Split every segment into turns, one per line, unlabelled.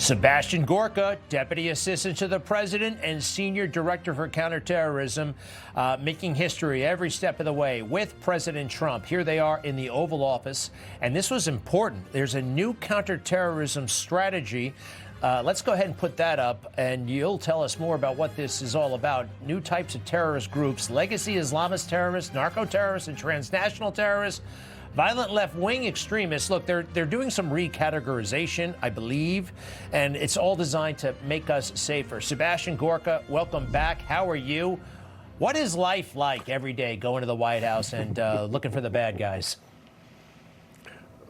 Sebastian Gorka, Deputy Assistant to the President and Senior Director for Counterterrorism, making history every step of the way with President Trump. Here they are in the Oval Office, and this was important. There's a new counterterrorism strategy. Let's go ahead and put that up, and you'll tell us more about what this is all about. New types of terrorist groups, legacy Islamist terrorists, narco-terrorists, and transnational terrorists. Violent left-wing extremists. Look, they're doing some recategorization, I believe, and it's all designed to make us safer. Sebastian Gorka, welcome back. How are you? What is life like every day going to the White House and looking for the bad guys?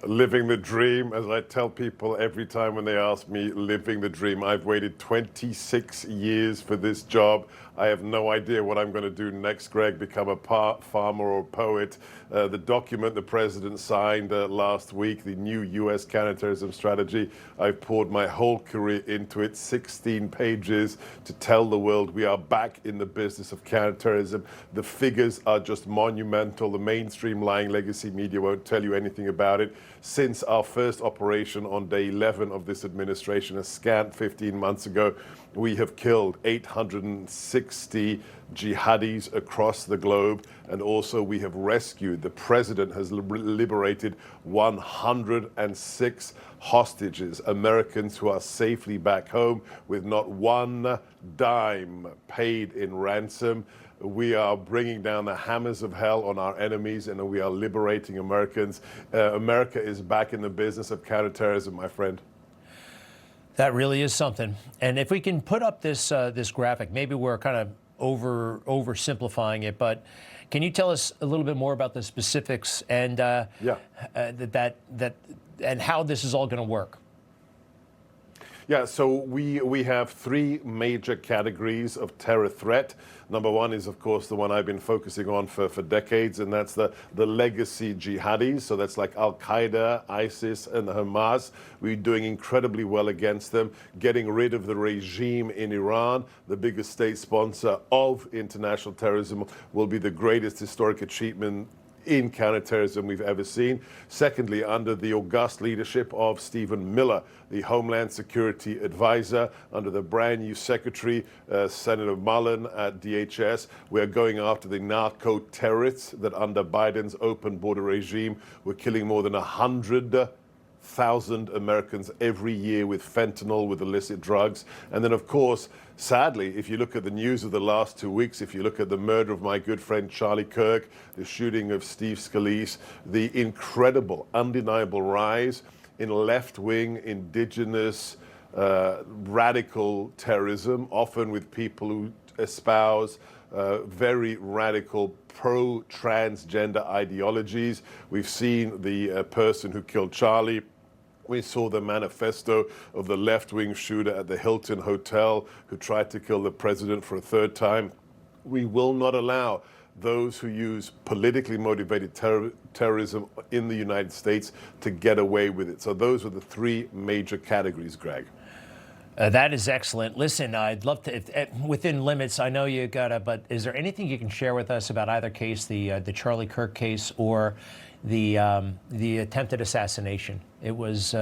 Living the dream, as I tell people every time when they ask me, living the dream. I've waited 26 years for this job. I have no idea what I'm going to do next, Greg, become a farmer or poet. The document the president signed last week, the new U.S. counterterrorism strategy, I've poured my whole career into it, 16 pages to tell the world we are back in the business of counterterrorism. The figures are just monumental. The mainstream lying legacy media won't tell you anything about it. Since our first operation on day 11 of this administration, a scant 15 months ago, we have killed 860 jihadis across the globe, and also we have rescued, the president has liberated 106 hostages, Americans who are safely back home with not one dime paid in ransom. We are bringing down the hammers of hell on our enemies, and we are liberating Americans. America is back in the business of counterterrorism, my friend.
That really is something. And if we can put up this this graphic, maybe we're kind of oversimplifying it, but can you tell us a little bit more about the specifics and and how this is all going to work?
Yeah, so we have three major categories of terror threat. Number one is, of course, the one I've been focusing on for decades, and that's the legacy jihadis. So that's like Al-Qaeda, ISIS, and Hamas. We're doing incredibly well against them, getting rid of the regime in Iran, the biggest state sponsor of international terrorism, will be the greatest historic achievement in counterterrorism we've ever seen. Secondly, under the august leadership of Stephen Miller, the Homeland Security Advisor, under the brand new Secretary, Senator Mullen at DHS, we are going after the narco-terrorists that under Biden's open border regime were killing more than 100,000 Americans every year with fentanyl, with illicit drugs. And then, of course, sadly, if you look at the news of the last 2 weeks, if you look at the murder of my good friend Charlie Kirk, the shooting of Steve Scalise, the incredible, undeniable rise in left-wing, indigenous, radical terrorism, often with people who espouse very radical pro-transgender ideologies. We've seen the person who killed Charlie. We saw the manifesto of the left-wing shooter at the Hilton Hotel who tried to kill the president for a third time. We will not allow those who use politically motivated terrorism in the United States to get away with it. So those are the three major categories, Greg.
That is excellent. Listen, I'd love to, within limits, I know you got to, but is there anything you can share with us about either case, the Charlie Kirk case or the attempted assassination? It was,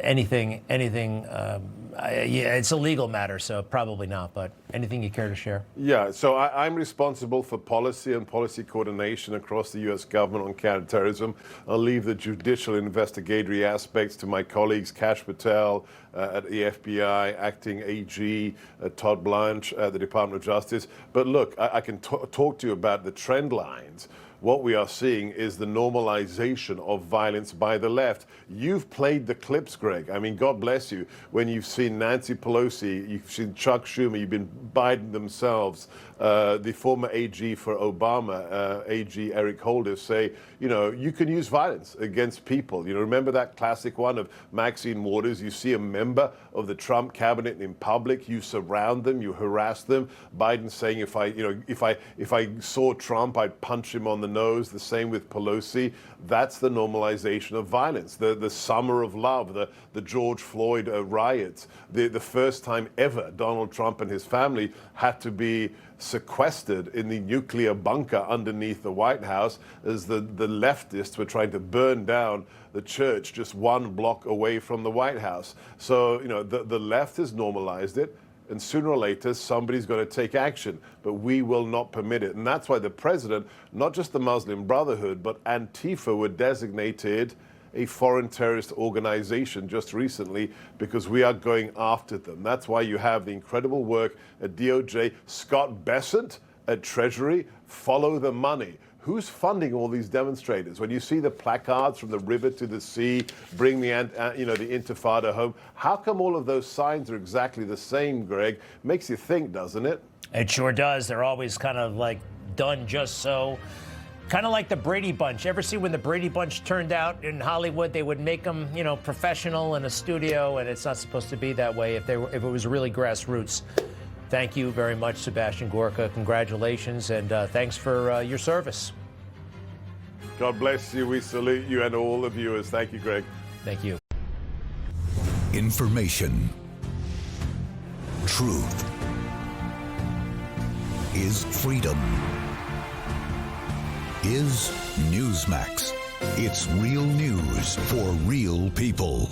anything. Yeah, it's a legal matter, so probably not. But anything you care to share?
Yeah, so I'm responsible for policy and policy coordination across the U.S. government on counterterrorism. I'll leave the judicial investigatory aspects to my colleagues, Kash Patel at the FBI, acting AG, Todd Blanche at the Department of Justice. But look, I can talk to you about the trend lines. What we are seeing is the normalization of violence by the left. You've played the clips, Greg. I mean, God bless you. When you've seen Nancy Pelosi, you've seen Chuck Schumer, you've been Biden themselves, the former AG for Obama, AG Eric Holder, say, you can use violence against people. Remember that classic one of Maxine Waters? You see a member of the Trump cabinet in public, you surround them, you harass them. Biden saying, if I saw Trump, I'd punch him on the nose. The same with Pelosi. That's the normalization of violence. The summer of love, the George Floyd riots, the first time ever Donald Trump and his family had to be sequestered in the nuclear bunker underneath the White House as the leftists were trying to burn down the church just one block away from the White House. So, you know, the left has normalized it, and sooner or later somebody's going to take action, but we will not permit it. And that's why the president, not just the Muslim Brotherhood, but Antifa were designated a foreign terrorist organization just recently, because we are going after them. That's why you have the incredible work at DOJ, Scott Bessent at Treasury, follow the money. Who's funding all these demonstrators? When you see the placards from the river to the sea, bring the Intifada home, how come all of those signs are exactly the same, Greg? Makes you think, doesn't it?
It sure does. They're always kind of like done just so. Kind of like the Brady Bunch. Ever see when the Brady Bunch turned out in Hollywood? They would make them, you know, professional in a studio, and it's not supposed to be that way if it was really grassroots. Thank you very much, Sebastian Gorka. Congratulations, and thanks for your service.
God bless you. We salute you and all the viewers. Thank you, Greg.
Thank you.
Information. Truth is freedom. Is Newsmax. It's real news for real people.